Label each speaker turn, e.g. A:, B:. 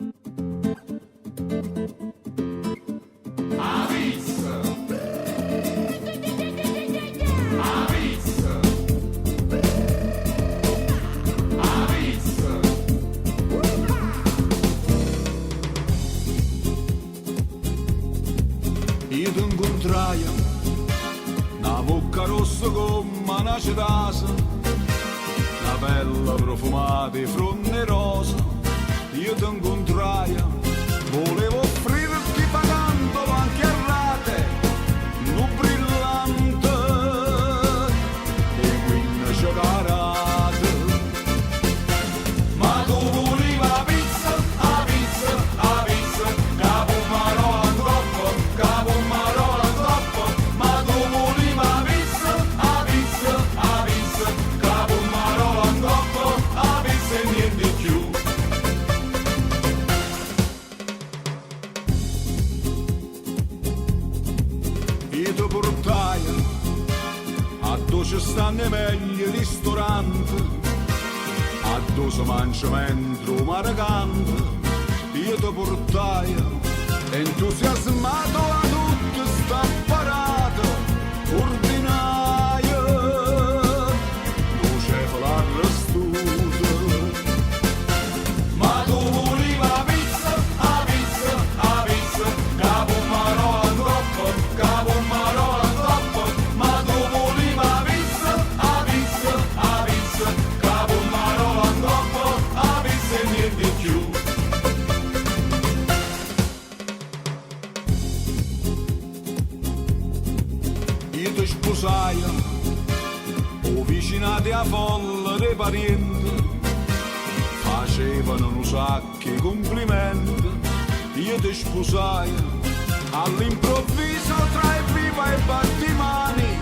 A: Io ti incontraio, una bocca rossa come una cetasa, una pelle profumata di fronde rosa. Io ti incontraio, volevo offrirti pagandolo anche a rate, un brillante e quindi cioccolate. Ma tu volevi la pizza, la pizza, la pizza, capo marola troppo, capo marola troppo. Ma tu volevi la pizza, la pizza, la pizza, capo marola troppo, la pizza e niente più. Io ti portai a dove ci stanno i meglio ristoranti, a dove si mangia mentre il mare canta. Io ti portai entusiasmato a tutto sta apparato ordinaio, luce l'arrestuto. Ma tu volevi la pizza, la pizza, la pizza, capo marola troppo, capo marola troppo. Ma tu volevi la pizza, la pizza, la pizza, capo marola troppo, la pizza e niente più. Io ti sposai, o vicinati a folla dei parenti, facevano un sacco di complimenti. Io ti sposai, all'improvviso tra i viva e battimani,